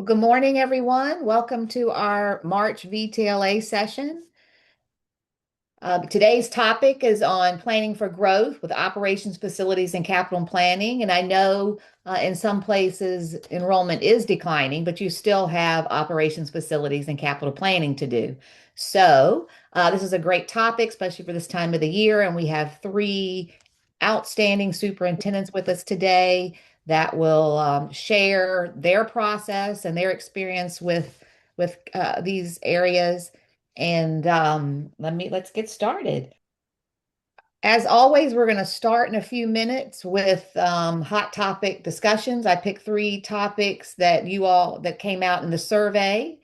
Well, good morning, everyone. Welcome to our March VTLA session. Today's topic is on planning for growth with operations, facilities, and capital planning. And I know in some places enrollment is declining, but you still have operations, facilities, and capital planning to do. So this is a great topic, especially for this time of the year. And we have three outstanding superintendents with us today that will share their process and their experience with these areas. And let's get started. As always, we're going to start in a few minutes with hot topic discussions. I picked three topics that came out in the survey.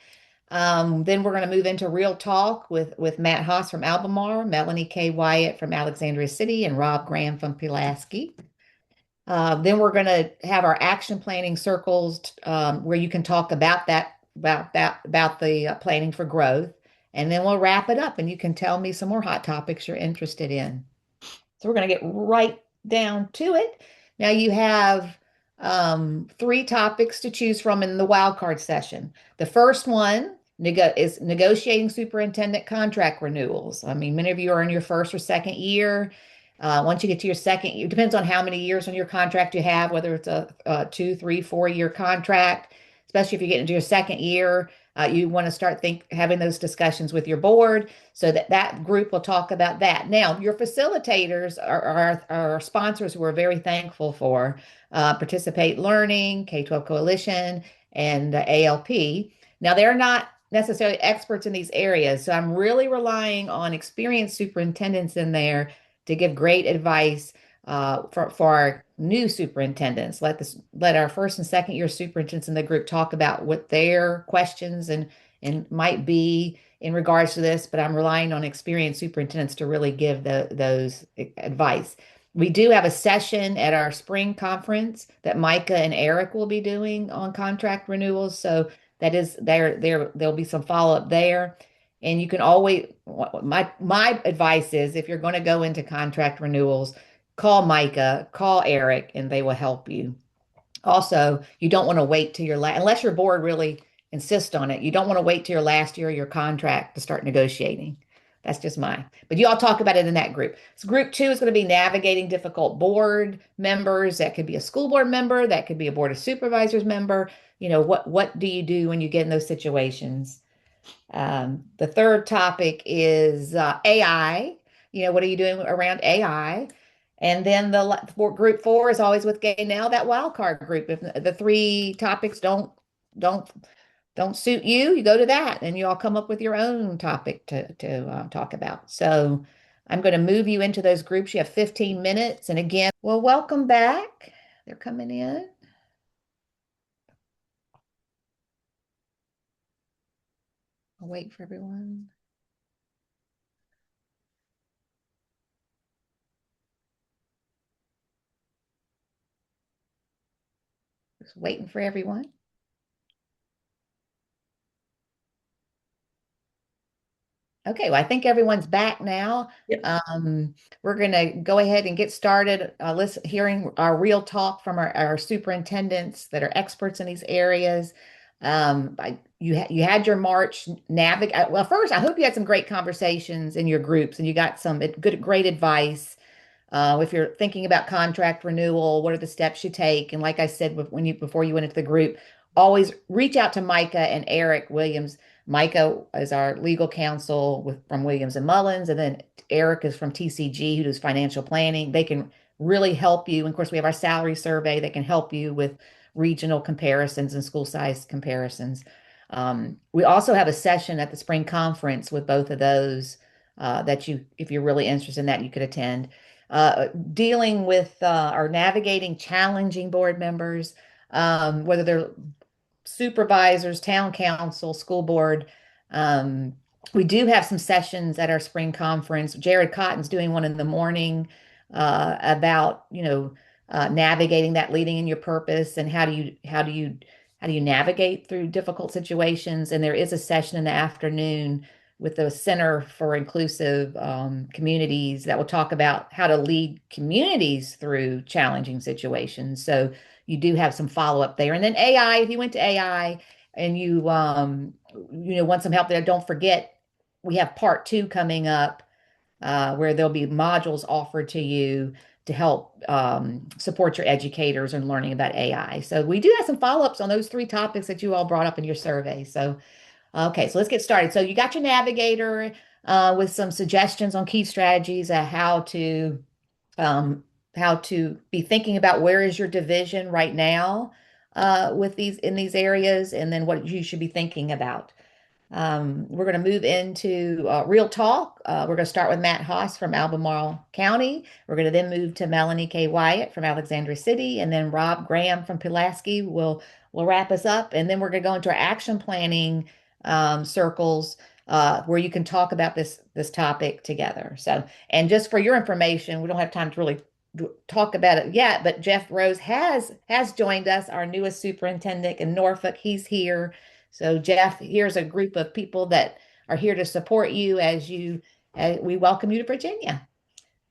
Then we're going to move into real talk with Matt Haas from Albemarle, Melanie K. Wyatt from Alexandria City, and Rob Graham from Pulaski. Then we're going to have our action planning circles where you can talk about the planning for growth, and then we'll wrap it up, and you can tell me some more hot topics you're interested in. So we're going to get right down to it. Now you have three topics to choose from in the wildcard session. The first one is negotiating superintendent contract renewals. I mean, many of you are in your first or second year. Once you get to your second year, it depends on how many years on your contract you have, whether it's a 2, 3, 4 year contract. Especially if you get into your second year, you want to start having those discussions with your board so that group will talk about that. Now, your facilitators are sponsors who we're very thankful for, Participate Learning, K-12 Coalition, and ALP. Now, they're not necessarily experts in these areas, so I'm really relying on experienced superintendents in there to give great advice for our new superintendents. Let our first and second year superintendents in the group talk about what their questions and might be in regards to this, but I'm relying on experienced superintendents to really give those advice. We do have a session at our spring conference that Micah and Eric will be doing on contract renewals. So that is there'll be some follow-up there. And you can always, my advice is if you're going to go into contract renewals, call Micah, call Eric, and they will help you. Also, you don't want to wait till unless your board really insists on it, you don't want to wait till your last year of your contract to start negotiating. That's just mine. But you all talk about it in that group. So group two is going to be navigating difficult board members. That could be a school board member, that could be a board of supervisors member. What do you do when you get in those situations? The third topic is AI. What are you doing around AI? And then group four is always with Gay Now, that wild card group. If the three topics don't don't suit you, you go to that, and you all come up with your own topic to talk about. So I'm going to move you into those groups. You have 15 minutes, and again, well, welcome back. They're coming in. I'll wait for everyone. Just waiting for everyone. Okay, well, I think everyone's back now. Yep. We're going to go ahead and get started hearing our real talk from our superintendents that are experts in these areas. You had your March navigate. Well, first, I hope you had some great conversations in your groups and you got some great advice. If you're thinking about contract renewal, what are the steps you take? And like I said, before you went into the group, always reach out to Micah and Eric Williams. Micah is our legal counsel from Williams and Mullins, and then Eric is from TCG, who does financial planning. They can really help you. And of course, we have our salary survey that can help you with regional comparisons and school size comparisons. We also have a session at the spring conference with both of those if you're really interested in that, you could attend. Dealing with or navigating challenging board members, whether they're supervisors, town council, school board. Um, we do have some sessions at our spring conference. Jared Cotton's doing one in the morning about, navigating that, leading in your purpose, and how do you navigate through difficult situations. And there is a session in the afternoon with the Center for Inclusive Communities that will talk about how to lead communities through challenging situations. So you do have some follow up there. And then AI, if you went to AI, and you want some help there, don't forget we have part two coming up, where there'll be modules offered to you to help support your educators in learning about AI. So we do have some follow-ups on those three topics that you all brought up in your survey. So, okay, so let's get started. So you got your navigator with some suggestions on key strategies, um, how to be thinking about where is your division right now with these in these areas, and then what you should be thinking about. We're going to move into real talk. We're going to start with Matt Haas from Albemarle County. We're going to then move to Melanie K. Wyatt from Alexandria City, and then Rob Graham from Pulaski will wrap us up. And then we're going to go into our action planning circles where you can talk about this topic together. So, and just for your information, we don't have time to really talk about it yet, but Jeff Rose has joined us, our newest superintendent in Norfolk. He's here. So Jeff, here's a group of people that are here to support you as we welcome you to Virginia.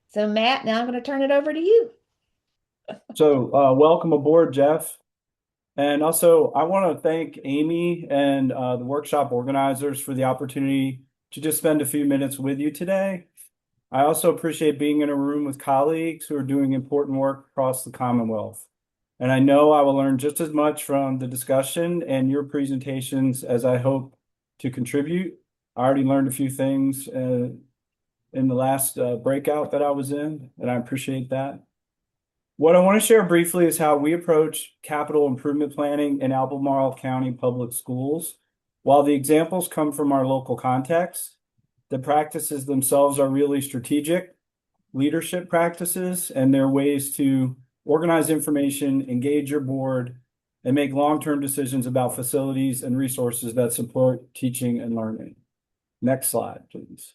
So Matt, now I'm going to turn it over to you. So, welcome aboard, Jeff. And also, I want to thank Amy and the workshop organizers for the opportunity to just spend a few minutes with you today. I also appreciate being in a room with colleagues who are doing important work across the Commonwealth. And I know I will learn just as much from the discussion and your presentations as I hope to contribute. I already learned a few things in the last breakout that I was in, and I appreciate that. What I want to share briefly is how we approach capital improvement planning in Albemarle County Public Schools. While the examples come from our local context, the practices themselves are really strategic leadership practices, and they're ways to organize information, engage your board, and make long-term decisions about facilities and resources that support teaching and learning. Next slide, please.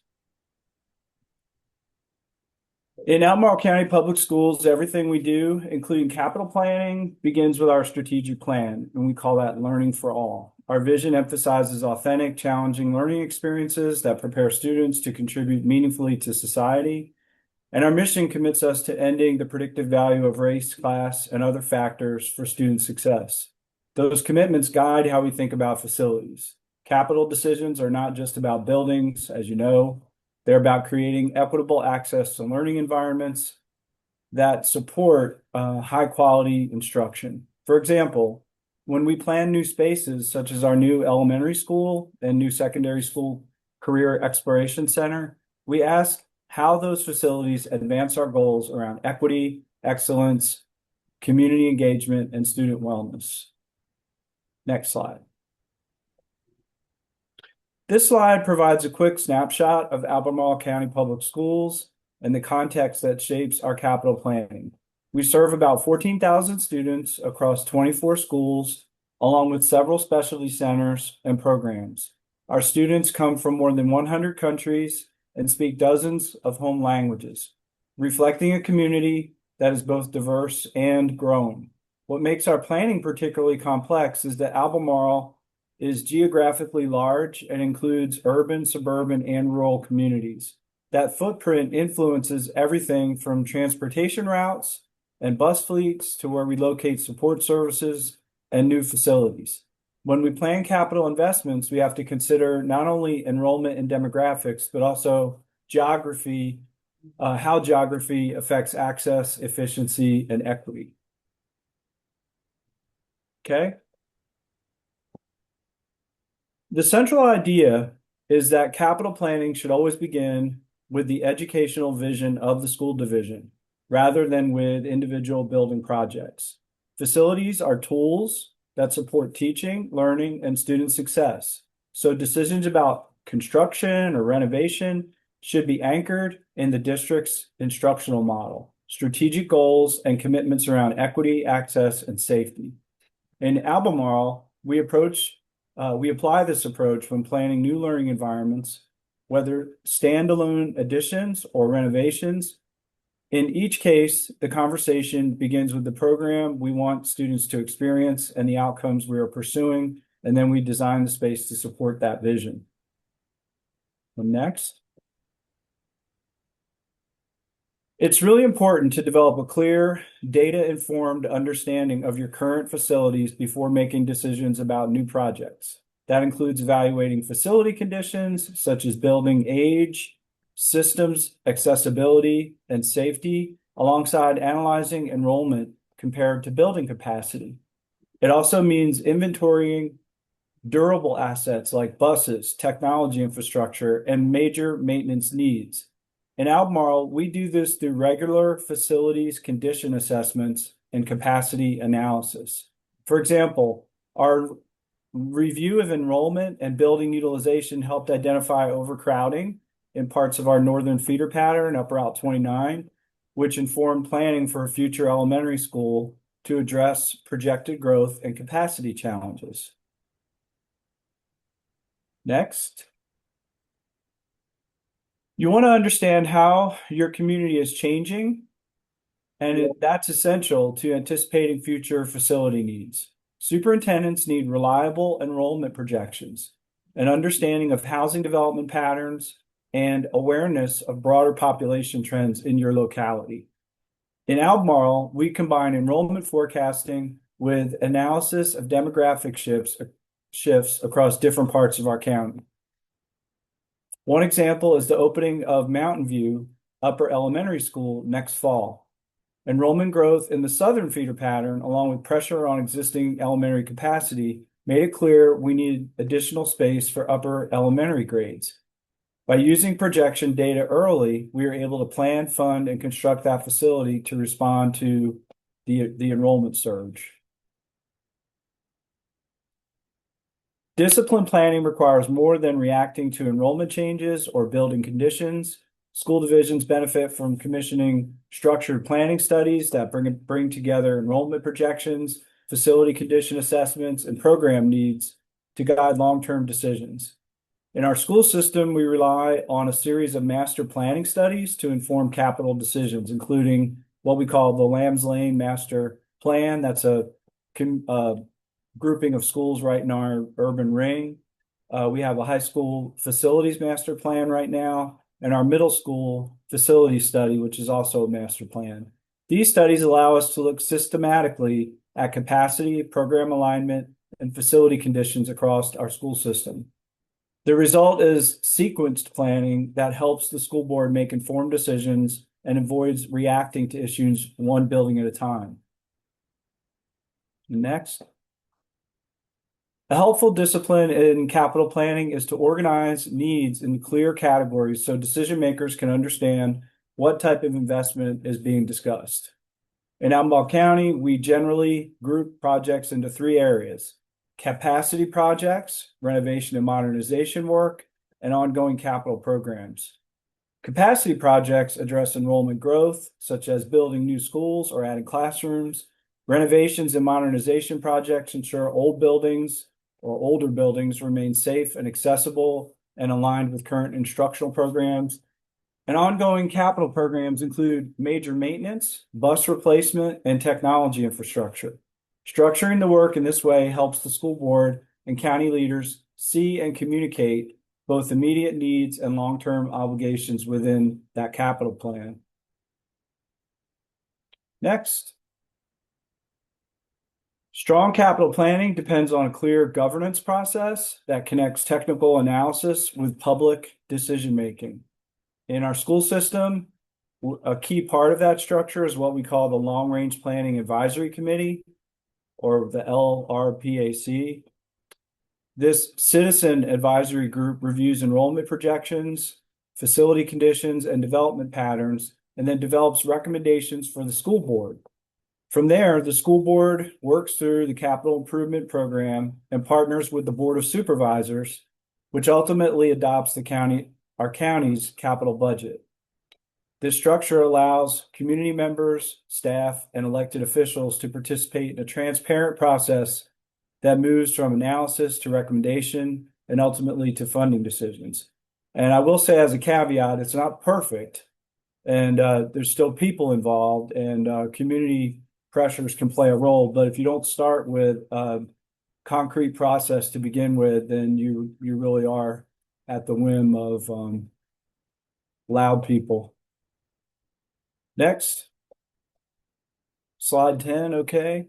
In Albemarle County Public Schools, everything we do, including capital planning, begins with our strategic plan, and we call that Learning for All. Our vision emphasizes authentic, challenging learning experiences that prepare students to contribute meaningfully to society. And our mission commits us to ending the predictive value of race, class, and other factors for student success. Those commitments guide how we think about facilities. Capital decisions are not just about buildings, as you know. They're about creating equitable access to learning environments that support high-quality instruction. For example, when we plan new spaces, such as our new elementary school and new secondary school career exploration center, we ask how those facilities advance our goals around equity, excellence, community engagement, and student wellness. Next slide. This slide provides a quick snapshot of Albemarle County Public Schools and the context that shapes our capital planning. We serve about 14,000 students across 24 schools, along with several specialty centers and programs. Our students come from more than 100 countries and speak dozens of home languages, reflecting a community that is both diverse and growing. What makes our planning particularly complex is that Albemarle is geographically large and includes urban, suburban, and rural communities. That footprint influences everything from transportation routes and bus fleets to where we locate support services and new facilities. When we plan capital investments, we have to consider not only enrollment and demographics, but also geography, how geography affects access, efficiency, and equity. Okay. The central idea is that capital planning should always begin with the educational vision of the school division, rather than with individual building projects. Facilities are tools that support teaching, learning, and student success. So decisions about construction or renovation should be anchored in the district's instructional model, strategic goals, and commitments around equity, access, and safety. In Albemarle, we apply this approach when planning new learning environments, whether standalone additions or renovations. In each case, the conversation begins with the program we want students to experience and the outcomes we are pursuing, and then we design the space to support that vision. Next. It's really important to develop a clear, data-informed understanding of your current facilities before making decisions about new projects. That includes evaluating facility conditions such as building age, systems, accessibility, and safety, alongside analyzing enrollment compared to building capacity. It also means inventorying durable assets like buses, technology infrastructure, and major maintenance needs. In Albemarle, we do this through regular facilities condition assessments and capacity analysis. For example, our review of enrollment and building utilization helped identify overcrowding in parts of our northern feeder pattern up Route 29, which informed planning for a future elementary school to address projected growth and capacity challenges. Next. You want to understand how your community is changing, and that's essential to anticipating future facility needs. Superintendents need reliable enrollment projections, an understanding of housing development patterns, and awareness of broader population trends in your locality. In Albemarle, we combine enrollment forecasting with analysis of demographic shifts across different parts of our county. One example is the opening of Mountain View Upper Elementary School next fall. Enrollment growth in the southern feeder pattern, along with pressure on existing elementary capacity, made it clear we needed additional space for upper elementary grades. By using projection data early, we were able to plan, fund, and construct that facility to respond to the enrollment surge. Discipline planning requires more than reacting to enrollment changes or building conditions. School divisions benefit from commissioning structured planning studies that bring together enrollment projections, facility condition assessments, and program needs to guide long-term decisions. In our school system, we rely on a series of master planning studies to inform capital decisions, including what we call the Lambs Lane Master Plan. That's a grouping of schools right in our urban ring. We have a high school facilities master plan right now, and our middle school facility study, which is also a master plan. These studies allow us to look systematically at capacity, program alignment, and facility conditions across our school system. The result is sequenced planning that helps the school board make informed decisions and avoids reacting to issues one building at a time. Next. A helpful discipline in capital planning is to organize needs in clear categories so decision makers can understand what type of investment is being discussed. In Albemarle County, we generally group projects into three areas: capacity projects, renovation and modernization work, and ongoing capital programs. Capacity projects address enrollment growth, such as building new schools or adding classrooms. Renovations and modernization projects ensure old buildings or older buildings remain safe and accessible and aligned with current instructional programs. And ongoing capital programs include major maintenance, bus replacement, and technology infrastructure. Structuring the work in this way helps the school board and county leaders see and communicate both immediate needs and long-term obligations within that capital plan. Next. Strong capital planning depends on a clear governance process that connects technical analysis with public decision-making. In our school system, a key part of that structure is what we call the Long Range Planning Advisory Committee, or the LRPAC. This citizen advisory group reviews enrollment projections, facility conditions, and development patterns, and then develops recommendations for the school board. From there, the school board works through the capital improvement program and partners with the Board of Supervisors, which ultimately adopts our county's capital budget. This structure allows community members, staff, and elected officials to participate in a transparent process that moves from analysis to recommendation and ultimately to funding decisions. And I will say, as a caveat, it's not perfect, and there's still people involved, and community pressures can play a role. But if you don't start with a concrete process to begin with, then you really are at the whim of loud people. Next, slide 10, okay.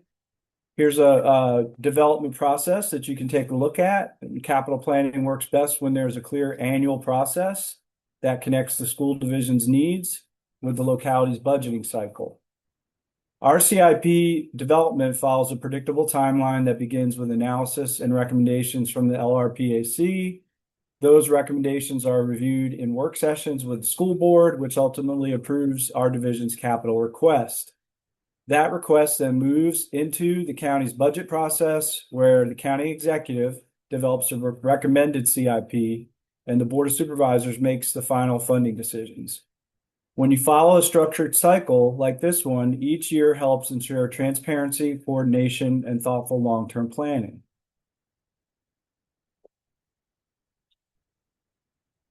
Here's a development process that you can take a look at. Capital planning works best when there's a clear annual process that connects the school division's needs with the locality's budgeting cycle. Our CIP development follows a predictable timeline that begins with analysis and recommendations from the LRPAC. Those recommendations are reviewed in work sessions with the school board, which ultimately approves our division's capital request. That request then moves into the county's budget process, where the county executive develops a recommended CIP and the Board of Supervisors makes the final funding decisions. When you follow a structured cycle like this one, each year helps ensure transparency, coordination, and thoughtful long-term planning.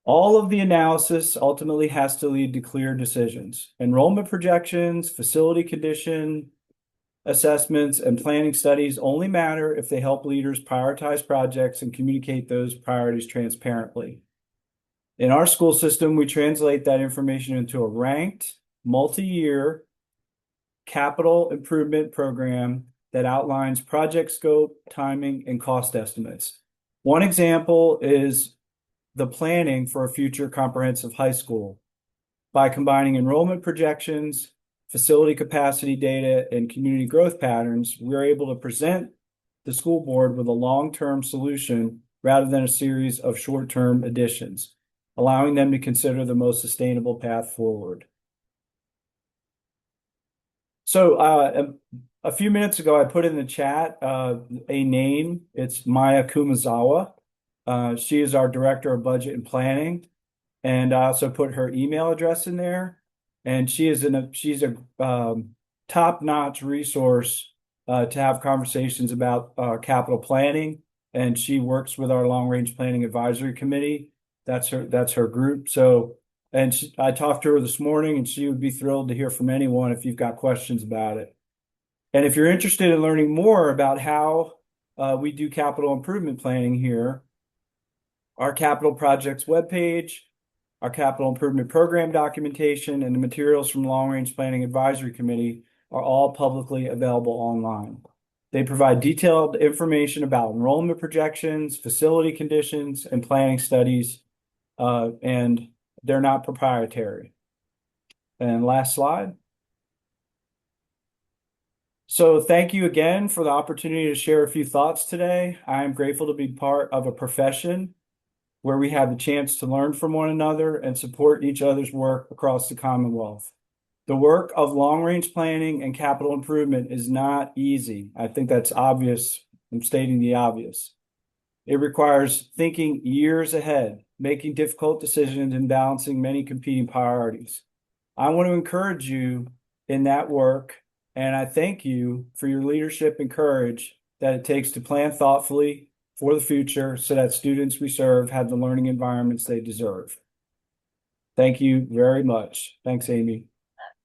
All of the analysis ultimately has to lead to clear decisions. Enrollment projections, facility condition assessments, and planning studies only matter if they help leaders prioritize projects and communicate those priorities transparently. In our school system, we translate that information into a ranked, multi-year capital improvement program that outlines project scope, timing, and cost estimates. One example is the planning for a future comprehensive high school. By combining enrollment projections, facility capacity data, and community growth patterns, we're able to present the school board with a long-term solution rather than a series of short-term additions, allowing them to consider the most sustainable path forward. So a few minutes ago, I put in the chat a name. It's Maya Kumazawa. She is our Director of Budget and Planning. And I also put her email address in there. And she's a top-notch resource to have conversations about capital planning. And she works with our Long-Range Planning Advisory Committee. That's her group. So, and I talked to her this morning, and she would be thrilled to hear from anyone if you've got questions about it. And if you're interested in learning more about how we do capital improvement planning here, our capital projects webpage, our capital improvement program documentation, and the materials from Long Range Planning Advisory Committee are all publicly available online. They provide detailed information about enrollment projections, facility conditions, and planning studies, and they're not proprietary. And last slide. So thank you again for the opportunity to share a few thoughts today. I am grateful to be part of a profession where we have the chance to learn from one another and support each other's work across the Commonwealth. The work of long-range planning and capital improvement is not easy. I think that's obvious. I'm stating the obvious. It requires thinking years ahead, making difficult decisions, and balancing many competing priorities. I want to encourage you in that work, and I thank you for your leadership and courage that it takes to plan thoughtfully for the future so that students we serve have the learning environments they deserve. Thank you very much. Thanks, Amy.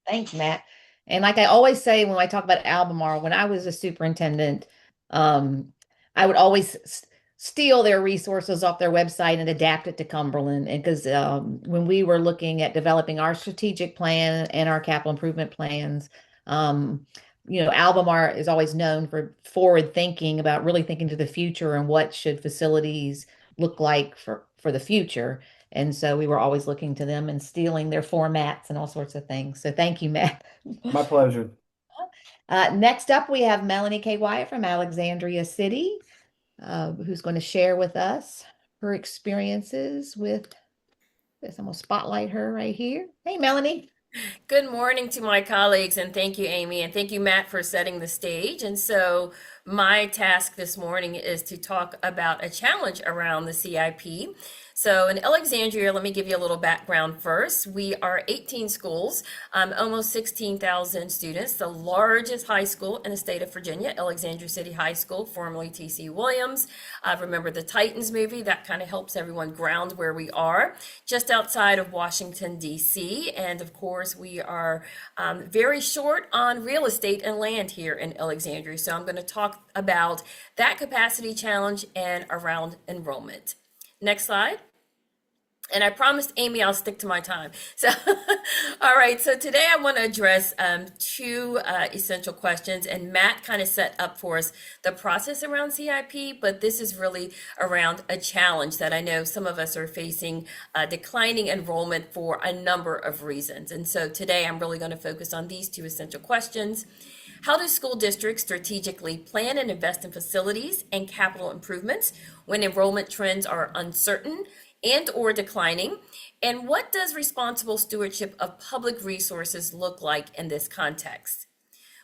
Thanks, Matt. And like I always say when I talk about Albemarle, when I was a superintendent, I would always steal their resources off their website and adapt it to Cumberland. And because when we were looking at developing our strategic plan and our capital improvement plans, Albemarle is always known for forward thinking about really thinking to the future and what should facilities look like for the future. And so we were always looking to them and stealing their formats and all sorts of things. So thank you, Matt. My pleasure. Next up, we have Melanie K. Wyatt from Alexandria City, who's going to share with us her experiences with this. I'm going to spotlight her right here. Hey, Melanie. Good morning to my colleagues, and thank you, Amy, and thank you, Matt, for setting the stage. And so, my task this morning is to talk about a challenge around the CIP. So, in Alexandria, let me give you a little background first. We are 18 schools, almost 16,000 students, the largest high school in the state of Virginia, Alexandria City High School, formerly T.C. Williams. Remember the Titans movie? That kind of helps everyone ground where we are, just outside of Washington, D.C. And of course, we are very short on real estate and land here in Alexandria. So I'm going to talk about that capacity challenge and around enrollment. Next slide. And I promised Amy I'll stick to my time. So, all right. So today I want to address two essential questions. And Matt kind of set up for us the process around CIP, but this is really around a challenge that I know some of us are facing, declining enrollment for a number of reasons. And so today I'm really going to focus on these two essential questions. How do school districts strategically plan and invest in facilities and capital improvements when enrollment trends are uncertain and or declining? And what does responsible stewardship of public resources look like in this context?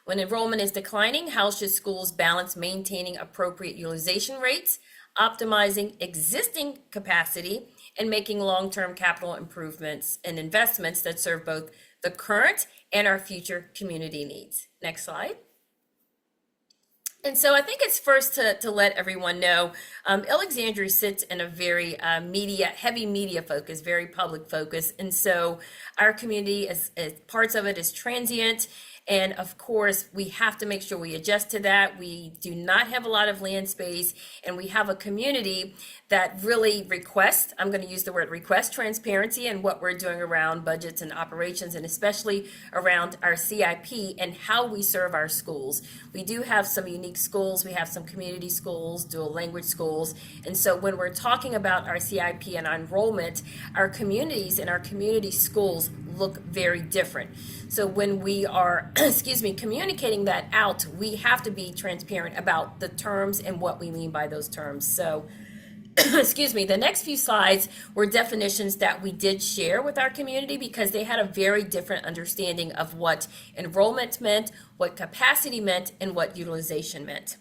When enrollment is declining, how should schools balance maintaining appropriate utilization rates, optimizing existing capacity, and making long-term capital improvements and investments that serve both the current and our future community needs? Next slide. And so I think it's first to let everyone know, Alexandria sits in a very heavy media focus, very public focus. And so our community, is parts of it is transient. And of course, we have to make sure we adjust to that. We do not have a lot of land space, and we have a community that really requests, I'm going to use the word request, transparency in what we're doing around budgets and operations, and especially around our CIP and how we serve our schools. We do have some unique schools. We have some community schools, dual language schools. And so when we're talking about our CIP and our enrollment, our communities and our community schools look very different. So when we are, communicating that out, we have to be transparent about the terms and what we mean by those terms. So, the next few slides were definitions that we did share with our community because they had a very different understanding of what enrollment meant, what capacity meant, and what utilization meant.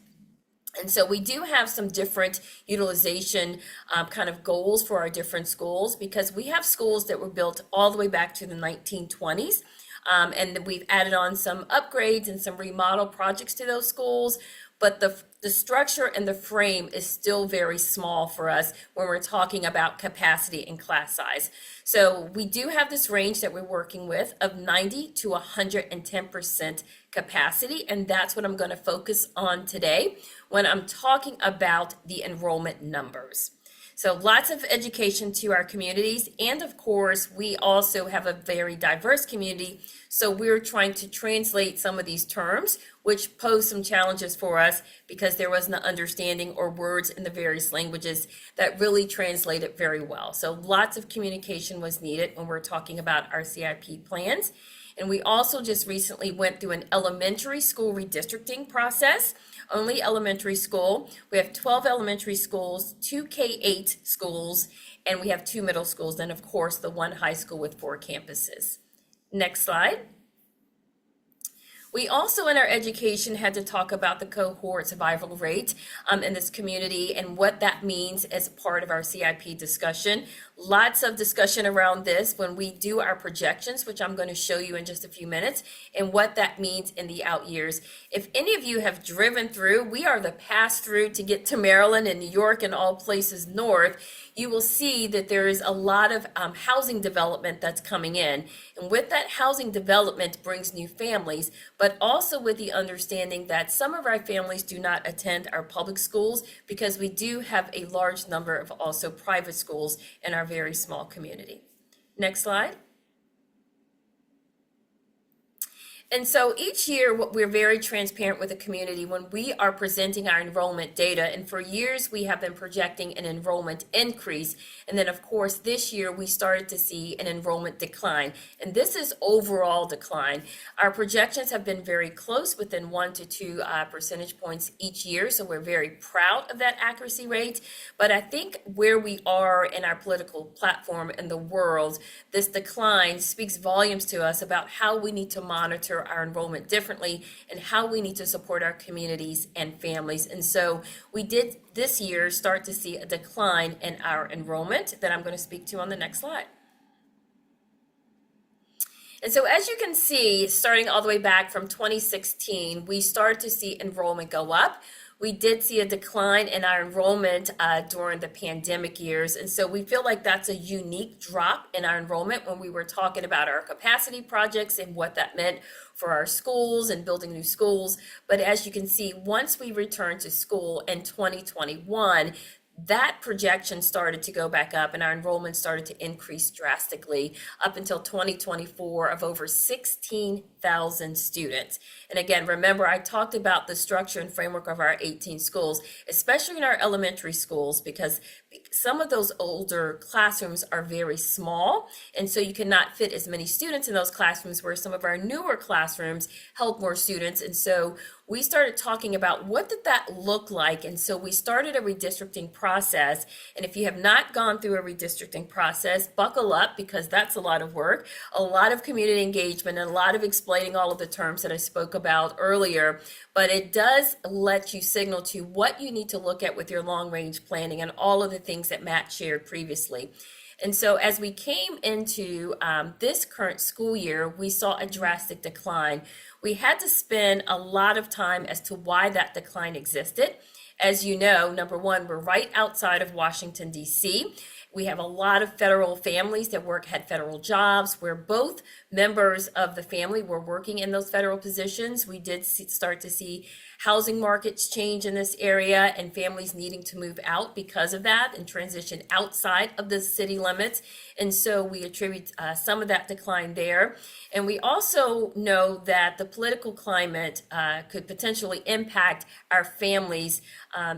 And so we do have some different utilization kind of goals for our different schools, because we have schools that were built all the way back to the 1920s. And we've added on some upgrades and some remodel projects to those schools. But the structure and the frame is still very small for us when we're talking about capacity and class size. So we do have this range that we're working with of 90 to 110% capacity, and that's what I'm going to focus on today when I'm talking about the enrollment numbers. So lots of education to our communities, and of course, we also have a very diverse community, so we're trying to translate some of these terms, which pose some challenges for us because there wasn't an understanding or words in the various languages that really translate it very well. So lots of communication was needed when we're talking about our CIP plans. And we also just recently went through an elementary school redistricting process, only elementary school. We have 12 elementary schools, 2 K-8 schools, and we have 2 middle schools, and of course the 1 high school with 4 campuses. Next slide. We also in our education had to talk about the cohort survival rate in this community and what that means as part of our CIP discussion. Lots of discussion around this when we do our projections, which I'm going to show you in just a few minutes, and what that means in the out years. If any of you have driven through, we are the pass through to get to Maryland and New York and all places north. You will see that there is a lot of housing development that's coming in. And with that housing development brings new families, but also with the understanding that some of our families do not attend our public schools because we do have a large number of also private schools in our very small community. Next slide. And so each year, we're very transparent with the community when we are presenting our enrollment data. And for years, we have been projecting an enrollment increase. And then, of course, this year, we started to see an enrollment decline. And this is overall decline. Our projections have been very close, within 1 to 2 percentage points each year. So we're very proud of that accuracy rate. But I think where we are in our political platform in the world, this decline speaks volumes to us about how we need to monitor our enrollment differently and how we need to support our communities and families. And so we did this year start to see a decline in our enrollment that I'm going to speak to on the next slide. And so as you can see, starting all the way back from 2016, we started to see enrollment go up. We did see a decline in our enrollment during the pandemic years. And so we feel like that's a unique drop in our enrollment when we were talking about our capacity projects and what that meant for our schools and building new schools. But as you can see, once we returned to school in 2021, that projection started to go back up and our enrollment started to increase drastically up until 2024 of over 16,000 students. And again, remember, I talked about the structure and framework of our 18 schools, especially in our elementary schools, because some of those older classrooms are very small. And so you cannot fit as many students in those classrooms, where some of our newer classrooms held more students. And so we started talking about what did that look like. And so we started a redistricting process. And if you have not gone through a redistricting process, buckle up, because that's a lot of work, a lot of community engagement, and a lot of explaining all of the terms that I spoke about earlier. But it does let you signal to what you need to look at with your long range planning and all of the things that Matt shared previously. And so as we came into this current school year, we saw a drastic decline. We had to spend a lot of time as to why that decline existed. As you know, number one, we're right outside of Washington, D.C. We have a lot of federal families that had federal jobs, where both members of the family were working in those federal positions. We did start to see housing markets change in this area and families needing to move out because of that and transition outside of the city limits. And so we attribute some of that decline there. And we also know that the political climate could potentially impact our families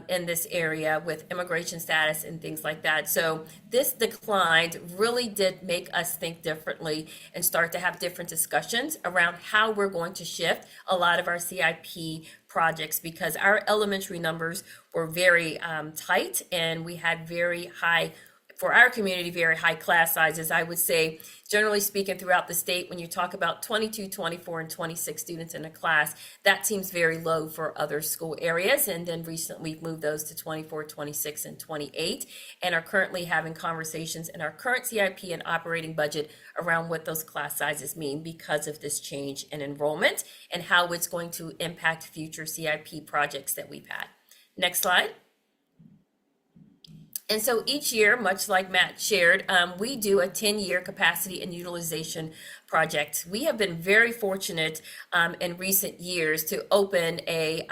in this area with immigration status and things like that. So this decline really did make us think differently and start to have different discussions around how we're going to shift a lot of our CIP projects, because our elementary numbers were very tight, and we had very high, for our community, very high class sizes. I would say, generally speaking, throughout the state, when you talk about 22, 24, and 26 students in a class, that seems very low for other school areas. And then recently we've moved those to 24, 26, and 28, and are currently having conversations in our current CIP and operating budget around what those class sizes mean because of this change in enrollment and how it's going to impact future CIP projects that we've had. Next slide. And so each year, much like Matt shared, we do a 10-year capacity and utilization project. We have been very fortunate in recent years to open a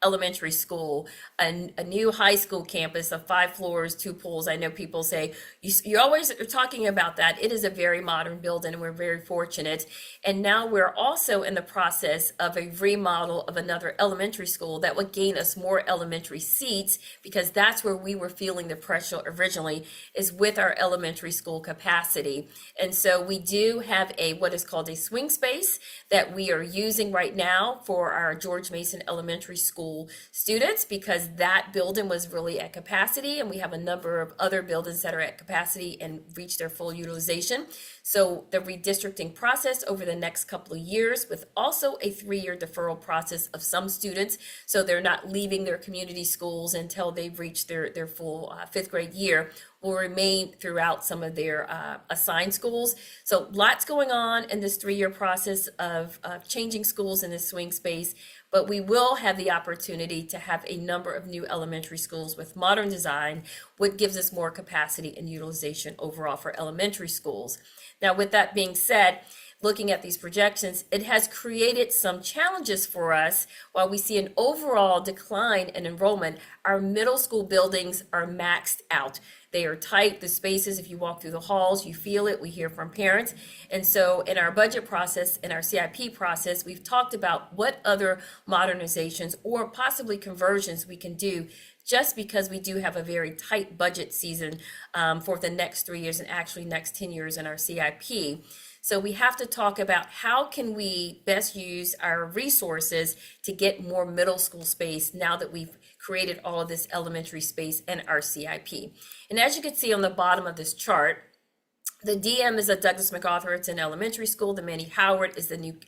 elementary school, a new high school campus of 5 floors, 2 pools. I know people say, you always are talking about that. It is a very modern building, and we're very fortunate. And now we're also in the process of a remodel of another elementary school that would gain us more elementary seats, because that's where we were feeling the pressure originally, is with our elementary school capacity. And so we do have what is called a swing space that we are using right now for our George Mason Elementary School students, because that building was really at capacity, and we have a number of other buildings that are at capacity and reach their full utilization. So the redistricting process over the next couple of years, with also a 3-year deferral process of some students, so they're not leaving their community schools until they've reached their full 5th grade year, will remain throughout some of their assigned schools. So lots going on in this 3-year process of changing schools in this swing space, but we will have the opportunity to have a number of new elementary schools with modern design, which gives us more capacity and utilization overall for elementary schools. Now, with that being said, looking at these projections, it has created some challenges for us. While we see an overall decline in enrollment, our middle school buildings are maxed out. They are tight. The spaces, if you walk through the halls, you feel it. We hear from parents. And so in our budget process, in our CIP process, we've talked about what other modernizations or possibly conversions we can do, just because we do have a very tight budget season for the next 3 years and actually next 10 years in our CIP. So we have to talk about how can we best use our resources to get more middle school space now that we've created all of this elementary space in our CIP. And as you can see on the bottom of this chart, the DM is at Douglas MacArthur. It's an elementary school. The Manny Howard is the new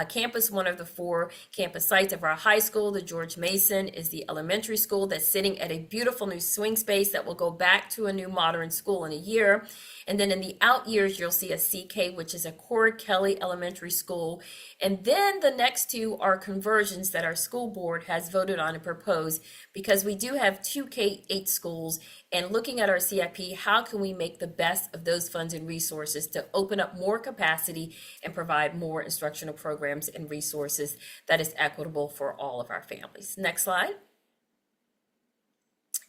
campus, one of the 4 campus sites of our high school. The George Mason is the elementary school that's sitting at a beautiful new swing space that will go back to a new modern school in a year. And then in the out years, you'll see a CK, which is a Cora Kelly Elementary School. And then the next 2 are conversions that our school board has voted on and proposed, because we do have 2 K-8 schools. And looking at our CIP, how can we make the best of those funds and resources to open up more capacity and provide more instructional programs and resources that is equitable for all of our families. Next slide.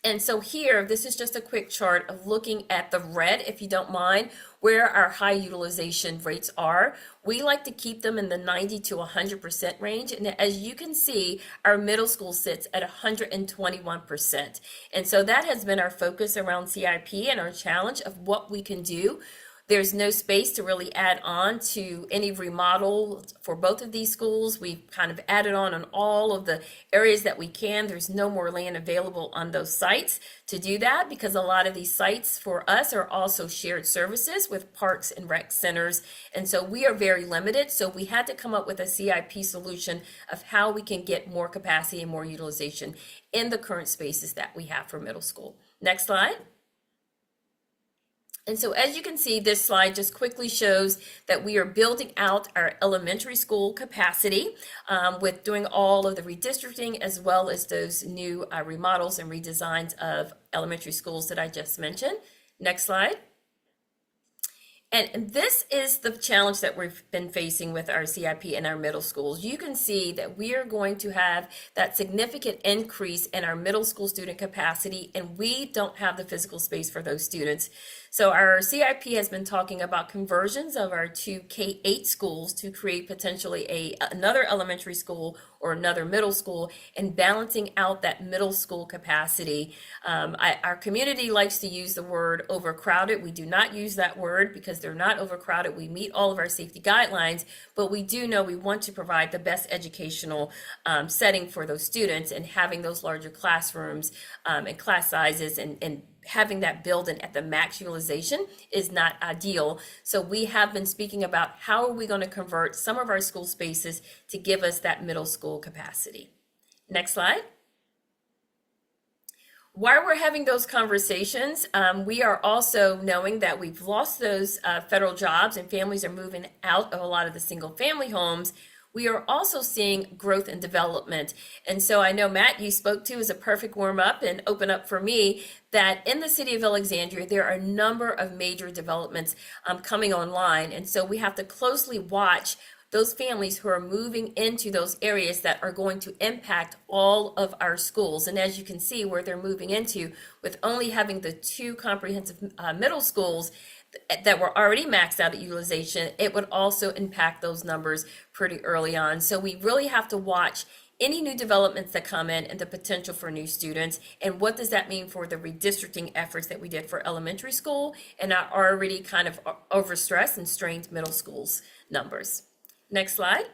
And so here, this is just a quick chart of looking at the red, if you don't mind, where our high utilization rates are. We like to keep them in the 90 to 100% range. And as you can see, our middle school sits at 121%. And so that has been our focus around CIP and our challenge of what we can do. There's no space to really add on to any remodel for both of these schools. We've kind of added on all of the areas that we can. There's no more land available on those sites to do that because a lot of these sites for us are also shared services with parks and rec centers. And so we are very limited. So we had to come up with a CIP solution of how we can get more capacity and more utilization in the current spaces that we have for middle school. Next slide. And so as you can see, this slide just quickly shows that we are building out our elementary school capacity with doing all of the redistricting as well as those new remodels and redesigns of elementary schools that I just mentioned. Next slide. And this is the challenge that we've been facing with our CIP in our middle schools. You can see that we are going to have that significant increase in our middle school student capacity, and we don't have the physical space for those students. So our CIP has been talking about conversions of our two K-8 schools to create potentially another elementary school or another middle school and balancing out that middle school capacity. Our community likes to use the word overcrowded. We do not use that word because they're not overcrowded. We meet all of our safety guidelines, but we do know we want to provide the best educational setting for those students, and having those larger classrooms and class sizes and having that building at the max utilization is not ideal. So we have been speaking about how are we going to convert some of our school spaces to give us that middle school capacity. Next slide. While we're having those conversations, we are also knowing that we've lost those federal jobs and families are moving out of a lot of the single family homes. We are also seeing growth and development. And so I know, Matt, you spoke to as a perfect warm up and open up for me that in the city of Alexandria, there are a number of major developments coming online. And so we have to closely watch those families who are moving into those areas that are going to impact all of our schools. And as you can see where they're moving into, with only having the two comprehensive middle schools that were already maxed out at utilization, it would also impact those numbers pretty early on. So we really have to watch any new developments that come in and the potential for new students, and what does that mean for the redistricting efforts that we did for elementary school and our already kind of overstressed and strained middle schools numbers. Next slide.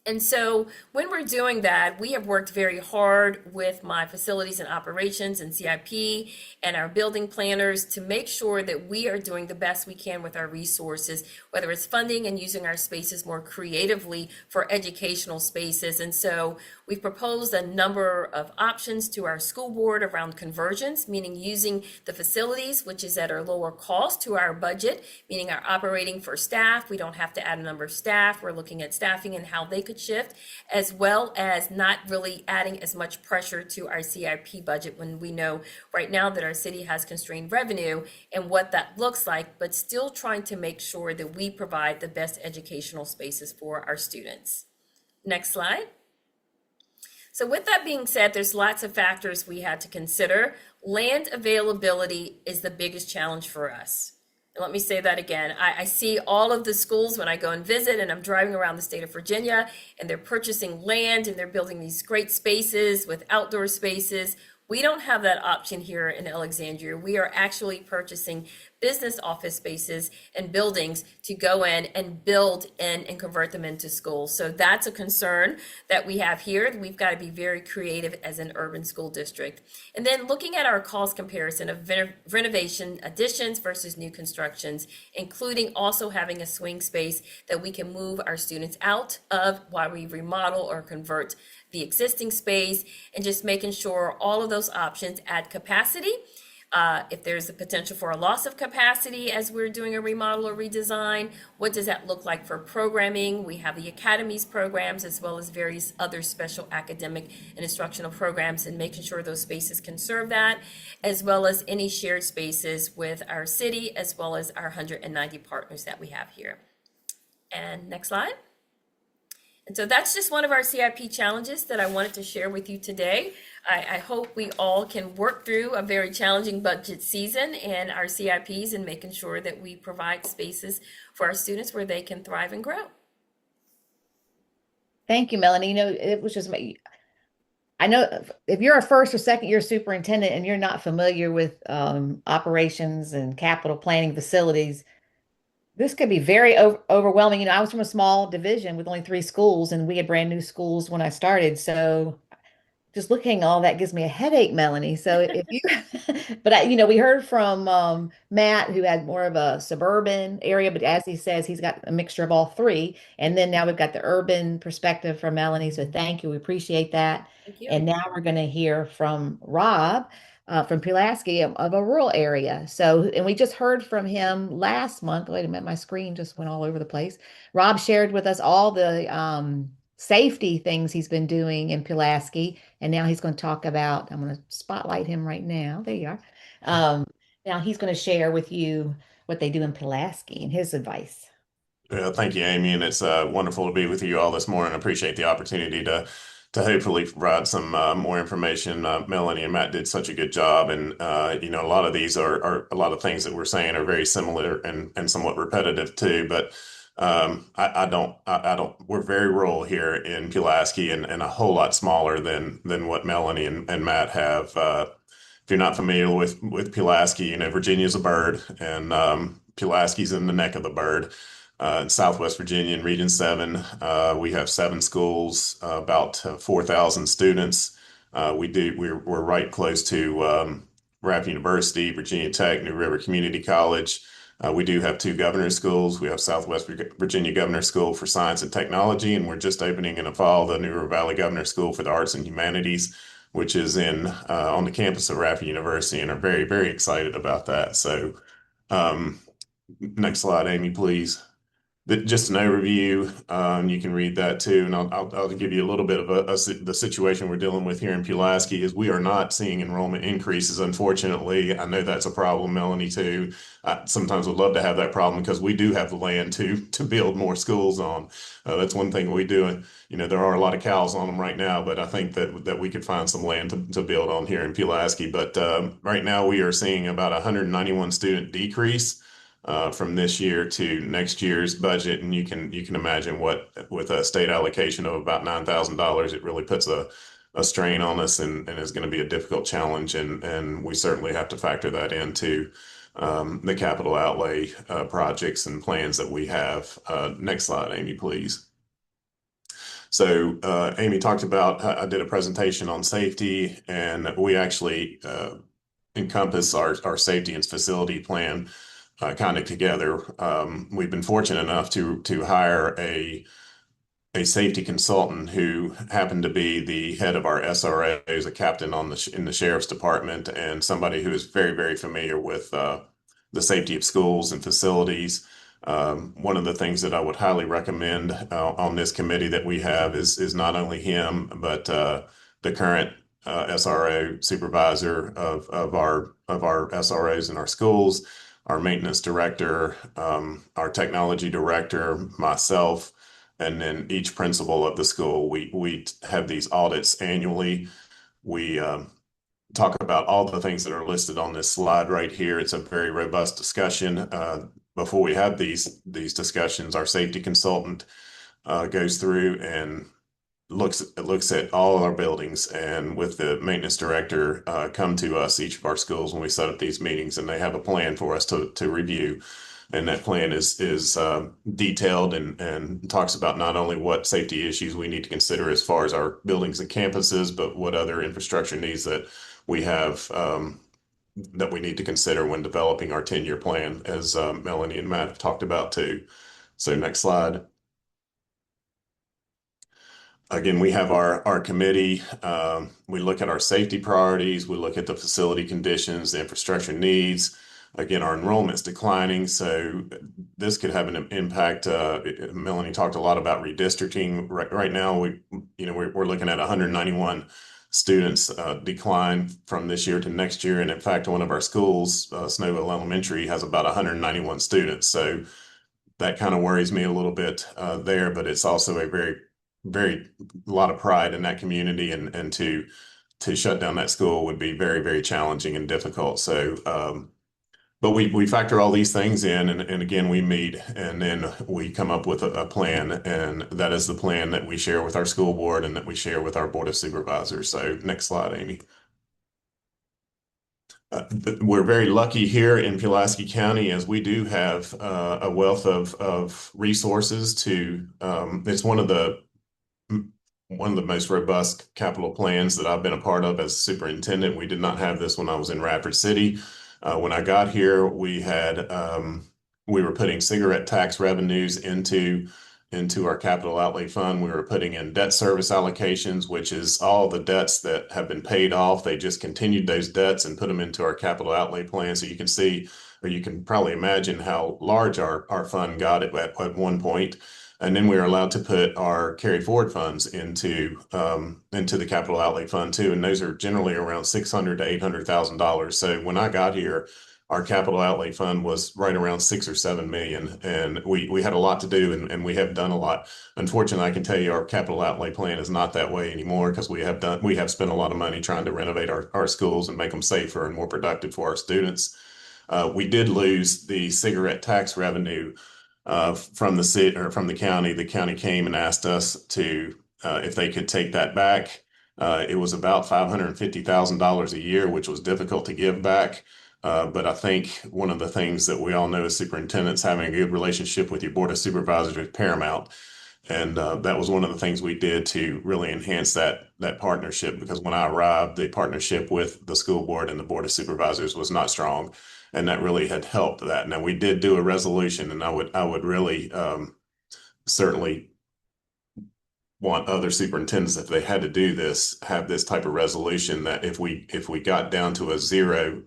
And so when we're doing that, we have worked very hard with my facilities and operations and CIP and our building planners to make sure that we are doing the best we can with our resources, whether it's funding and using our spaces more creatively for educational spaces. And so we've proposed a number of options to our school board around conversions, meaning using the facilities, which is at a lower cost to our budget, meaning our operating for staff. We don't have to add a number of staff. We're looking at staffing and how they could shift, as well as not really adding as much pressure to our CIP budget when we know right now that our city has constrained revenue and what that looks like, but still trying to make sure that we provide the best educational spaces for our students. Next slide. So with that being said, there's lots of factors we had to consider. Land availability is the biggest challenge for us. Let me say that again. I see all of the schools when I go and visit, and I'm driving around the state of Virginia, and they're purchasing land and they're building these great spaces with outdoor spaces. We don't have that option here in Alexandria. We are actually purchasing business office spaces and buildings to go in and build in and convert them into schools. So that's a concern that we have here. We've got to be very creative as an urban school district. And then looking at our cost comparison of renovation additions versus new constructions, including also having a swing space that we can move our students out of while we remodel or convert the existing space, and just making sure all of those options add capacity. If there's a potential for a loss of capacity as we're doing a remodel or redesign, what does that look like for programming? We have the academies programs as well as various other special academic and instructional programs, and making sure those spaces can serve that, as well as any shared spaces with our city as well as our 190 partners that we have here. And next slide. And so that's just one of our CIP challenges that I wanted to share with you today. I hope we all can work through a very challenging budget season and our CIPs and making sure that we provide spaces for our students where they can thrive and grow. Thank you, Melanie. It was just I know if you're a first or second year superintendent and you're not familiar with operations and capital planning facilities, this could be very overwhelming. I was from a small division with only 3 schools, and we had brand new schools when I started. So just looking at all that gives me a headache, Melanie. So if you, but we heard from Matt, who had more of a suburban area, but as he says, he's got a mixture of all three. And then now we've got the urban perspective from Melanie. So thank you. We appreciate that. Thank you. And now we're going to hear from Rob from Pulaski of a rural area. So, and we just heard from him last month. Wait a minute, my screen just went all over the place. Rob shared with us all the safety things he's been doing in Pulaski. And now he's going to talk about, I'm going to spotlight him right now. There you are. Um, Now he's going to share with you what they do in Pulaski and his advice. Yeah, thank you, Amy, and it's wonderful to be with you all this morning. I appreciate the opportunity to hopefully provide some more information. Melanie and Matt did such a good job, and a lot of these are a lot of things that we're saying are very similar and somewhat repetitive too. But I don't. We're very rural here in Pulaski, and a whole lot smaller than what Melanie and Matt have. If you're not familiar with Pulaski, Virginia's a bird, and Pulaski's in the neck of the bird. In Southwest Virginia in Region 7, we have 7 schools, about 4,000 students. We're right close to Rapp University, Virginia Tech, New River Community College. We do have 2 governor schools. We have Southwest Virginia Governor School for Science and Technology, and we're just opening in the fall the New River Valley Governor School for the Arts and Humanities, which is on the campus of Rapp University, and are very, very excited about that. So, next slide, Amy, please. Just an overview. You can read that too, and I'll give you a little bit of the situation we're dealing with here in Pulaski. Is we are not seeing enrollment increases. Unfortunately, I know that's a problem, Melanie, too. I sometimes would love to have that problem because we do have the land to build more schools on. That's one thing we do, and there are a lot of cows on them right now, but I think that we could find some land to build on here in Pulaski. But right now we are seeing about 191 student decrease from this year to next year's budget, and you can imagine what, with a state allocation of about $9,000, it really puts a strain on us, and is going to be a difficult challenge, and we certainly have to factor that into the capital outlay projects and plans that we have. Next slide, Amy, please. So Amy talked about, I did a presentation on safety, and we actually encompass our safety and facility plan kind of together. We've been fortunate enough to hire a safety consultant who happened to be the head of our SRA, who's a captain in the sheriff's department, and somebody who is very, very familiar with the safety of schools and facilities. One of the things that I would highly recommend on this committee that we have is not only him, but the current SRO supervisor of our SROs in our schools, our maintenance director, our technology director, myself, and then each principal of the school. We have these audits annually. We talk about all the things that are listed on this slide right here. It's a very robust discussion. Before we have these discussions, our safety consultant goes through and looks at all our buildings, and with the maintenance director come to us, each of our schools, when we set up these meetings, and they have a plan for us to review. And that plan is detailed and talks about not only what safety issues we need to consider as far as our buildings and campuses, but what other infrastructure needs that we have that we need to consider when developing our 10-year plan, as Melanie and Matt have talked about too. So next slide. Again, we have our committee. We look at our safety priorities. We look at the facility conditions, the infrastructure needs. Again, our enrollment's declining, so this could have an impact. Melanie talked a lot about redistricting. Right now, we're looking at 191 students decline from this year to next year, and in fact, one of our schools, Snowville Elementary, has about 191 students. So that kind of worries me a little bit there, but it's also a very very a lot of pride in that community, and to shut down that school would be very, very challenging and difficult. So, but we factor all these things in, and again, we meet and then we come up with a plan, and that is the plan that we share with our school board and that we share with our board of supervisors. So next slide, Amy. We're very lucky here in Pulaski County as we do have a wealth of resources to, it's one of the most robust capital plans that I've been a part of as superintendent. We did not have this when I was in Radford City. When I got here, we were putting cigarette tax revenues into our capital outlay fund. We were putting in debt service allocations, which is all the debts that have been paid off. They just continued those debts and put them into our capital outlay plan. So you can see, or you can probably imagine how large our fund got at one point. And then we were allowed to put our carry forward funds into the capital outlay fund too. And those are generally around $600,000 to $800,000. So when I got here, our capital outlay fund was right around 6 or 7 million. And we had a lot to do, and we have done a lot. Unfortunately, I can tell you our capital outlay plan is not that way anymore, because we have spent a lot of money trying to renovate our schools and make them safer and more productive for our students. We did lose the cigarette tax revenue from the city or from the county. The county came and asked us to if they could take that back. It was about $550,000 a year, which was difficult to give back. But I think one of the things that we all know as superintendents, having a good relationship with your board of supervisors is paramount. And that was one of the things we did to really enhance that partnership, because when I arrived, the partnership with the school board and the board of supervisors was not strong. And that really had helped that. Now, we did do a resolution, and I would really certainly want other superintendents, if they had to do this, have this type of resolution, that if we got down to a zero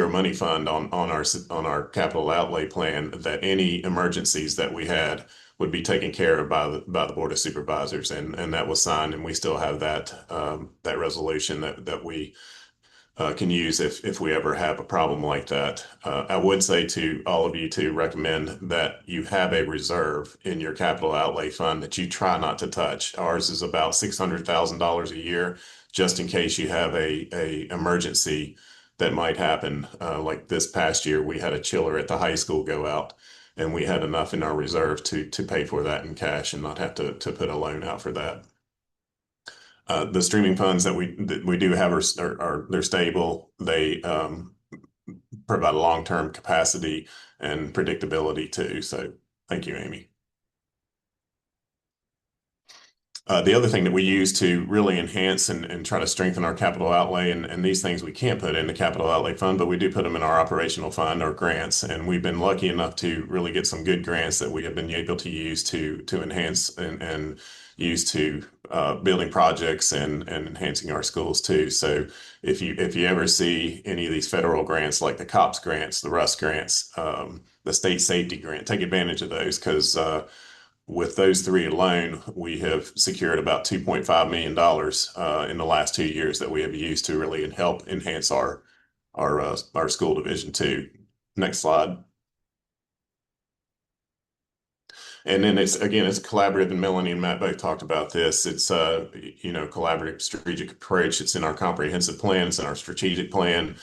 money fund on our capital outlay plan, that any emergencies that we had would be taken care of by the board of supervisors, and that was signed, and we still have that resolution that we can use if we ever have a problem like that. I would say to all of you to recommend that you have a reserve in your capital outlay fund that you try not to touch. Ours is about $600,000 a year, just in case you have a emergency that might happen. Like this past year, we had a chiller at the high school go out, and we had enough in our reserve to pay for that in cash and not have to put a loan out for that. The streaming funds that we do have are they're stable. They provide long-term capacity and predictability too. So thank you, Amy. The other thing that we use to really enhance and try to strengthen our capital outlay, and these things we can't put in the capital outlay fund, but we do put them in our operational fund or grants. And we've been lucky enough to really get some good grants that we have been able to use to enhance and use to building projects and enhancing our schools too. So if you ever see any of these federal grants, like the COPS grants, the RUS grants, the state safety grant, take advantage of those, because with those three alone, we have secured about $2.5 million in the last 2 years that we have used to really help enhance our school division too. Next slide. And then it's collaborative, and Melanie and Matt both talked about this. It's collaborative strategic approach. It's in our comprehensive plan. It's in our strategic plan.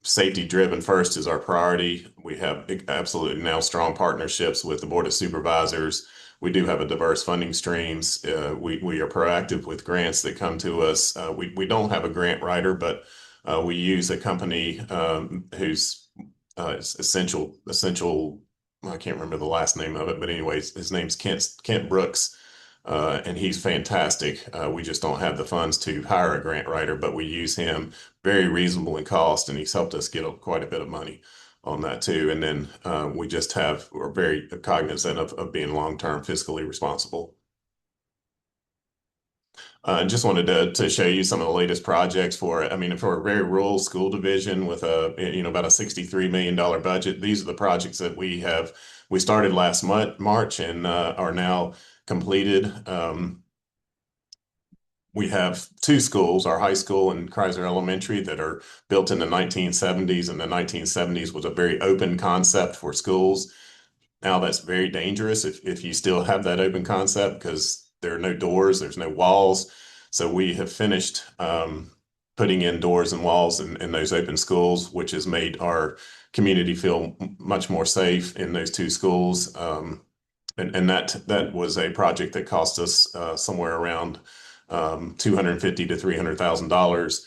Safety driven first is our priority. We have absolutely now strong partnerships with the board of supervisors. We do have a diverse funding streams. We are proactive with grants that come to us. We don't have a grant writer, but we use a company who's essential. I can't remember the last name of it, but anyways, his name's Kent Brooks. And he's fantastic. We just don't have the funds to hire a grant writer, but we use him, very reasonable in cost, and he's helped us get quite a bit of money on that too. And then we're very cognizant of being long-term fiscally responsible. I just wanted to show you some of the latest projects for a very rural school division with about a $63 million budget. These are the projects that we started last March and are now completed. We have two schools, our high school and Kreiser Elementary, that are built in the 1970s, and the 1970s was a very open concept for schools. Now that's very dangerous if you still have that open concept because there are no doors, there's no walls. So we have finished putting in doors and walls in those open schools, which has made our community feel much more safe in those two schools. And that was a project that cost us somewhere around 250 to $300,000.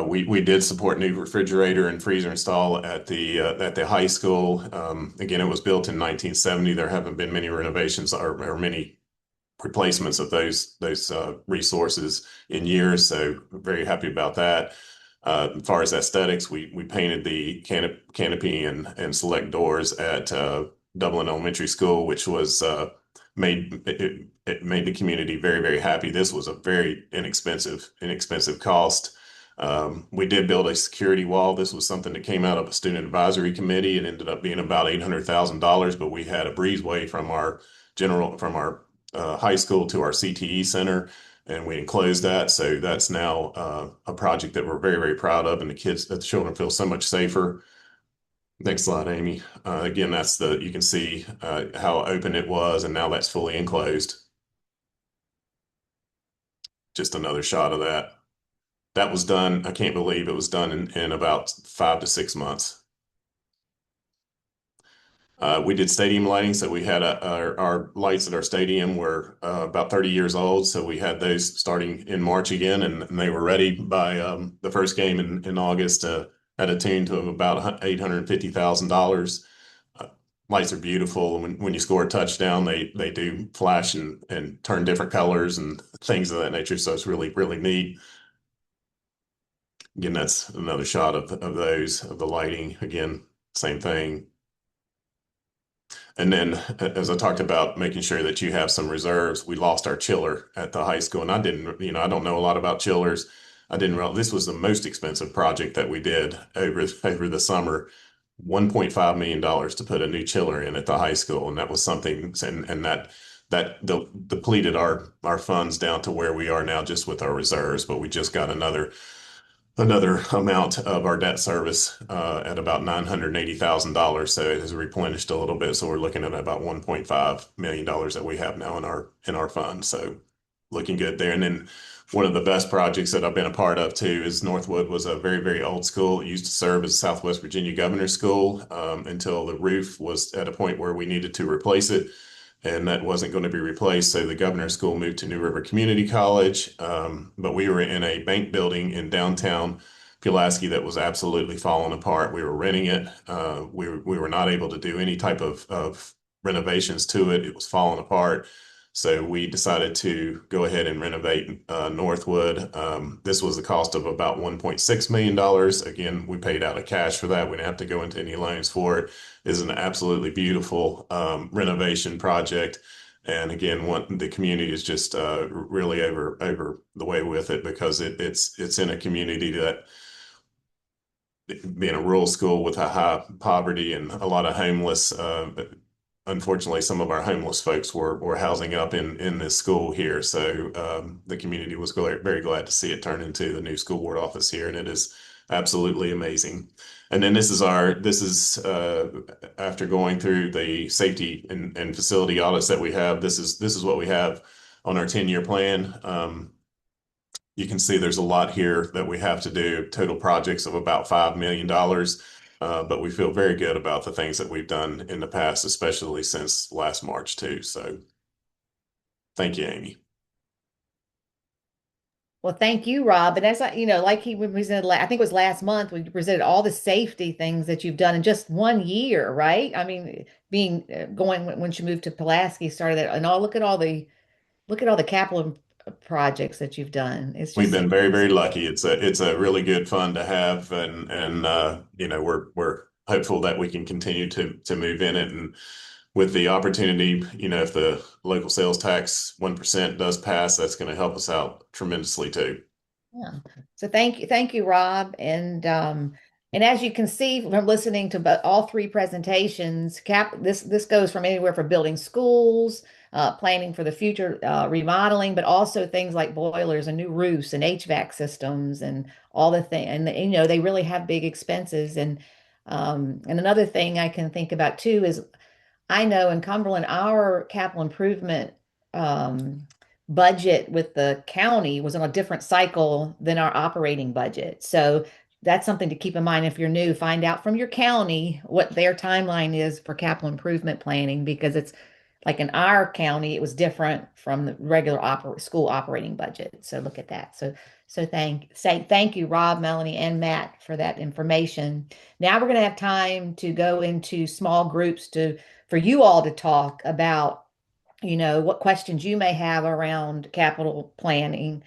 We did support new refrigerator and freezer install at the high school. Again, it was built in 1970. There haven't been many renovations or many replacements of those resources in years. So very happy about that. As far as aesthetics, we painted the canopy and select doors at Dublin Elementary School, which was it made the community very, very happy. This was a very inexpensive cost. We did build a security wall. This was something that came out of a student advisory committee. It ended up being about $800,000, but we had a breezeway from our high school to our CTE center, and we enclosed that. So that's now a project that we're very, very proud of, and the children feel so much safer. Next slide, Amy. Again, you can see how open it was, and now that's fully enclosed. Just another shot of that. That was done, I can't believe it was done in about 5 to 6 months. We did stadium lighting, so we had our lights at our stadium were about 30 years old, so we had those starting in March again, and they were ready by the first game in August at a tune to about $850,000. Lights are beautiful. When you score a touchdown, they do flash and turn different colors and things of that nature, so it's really, really neat. Again, that's another shot of the lighting. Again, same thing. And then, as I talked about, making sure that you have some reserves, we lost our chiller at the high school. And I don't know a lot about chillers. I didn't realize this was the most expensive project that we did over the summer. $1.5 million to put a new chiller in at the high school. And that was something, and that depleted our funds down to where we are now just with our reserves. But we just got another amount of our debt service at about $980,000. So it has replenished a little bit. So we're looking at about $1.5 million that we have now in our fund. So looking good there. And then one of the best projects that I've been a part of too is Northwood was a very, very old school. It used to serve as Southwest Virginia Governor's School until the roof was at a point where we needed to replace it, and that wasn't going to be replaced. So the governor's school moved to New River Community College. But we were in a bank building in downtown Pulaski that was absolutely falling apart. We were renting it. We were not able to do any type of renovations to it. It was falling apart. So we decided to go ahead and renovate Northwood. This was the cost of about $1.6 million. Again, we paid out of cash for that. We didn't have to go into any loans for it. Is an absolutely beautiful renovation project. And again, the community is just really over the way with it because it's in a community that, being a rural school with a high poverty and a lot of homeless, unfortunately, some of our homeless folks were housing up in this school here. So the community was very glad to see it turn into the new school board office here, and it is absolutely amazing. And then this is after going through the safety and facility audits that we have. This is what we have on our 10-year plan. You can see there's a lot here that we have to do, total projects of about $5 million. But we feel very good about the things that we've done in the past, especially since last March too. So thank you, Amy. Well, thank you, Rob. And like he presented, I think it was last month, we presented all the safety things that you've done in just 1 year, right? I mean, being going when you moved to Pulaski, started that, and look at all the capital projects that you've done. It's We've just been very, very lucky. It's a really good fund to have, and we're hopeful that we can continue to move in it. And with the opportunity, if the local sales tax 1% does pass, that's going to help us out tremendously too. Yeah. So thank you, Rob. And as you can see from listening to all three presentations, this goes from anywhere from building schools, planning for the future, remodeling, but also things like boilers and new roofs and HVAC systems and all the thing. And they really have big expenses. And another thing I can think about too is I know in Cumberland, our capital improvement um, budget with the county was on a different cycle than our operating budget. So that's something to keep in mind if you're new. Find out from your county what their timeline is for capital improvement planning, because it's like in our county, it was different from the regular school operating budget. So look at that. So thank you, Rob, Melanie, and Matt, for that information. Now we're going to have time to go into small groups for you all to talk about, what questions you may have around capital planning.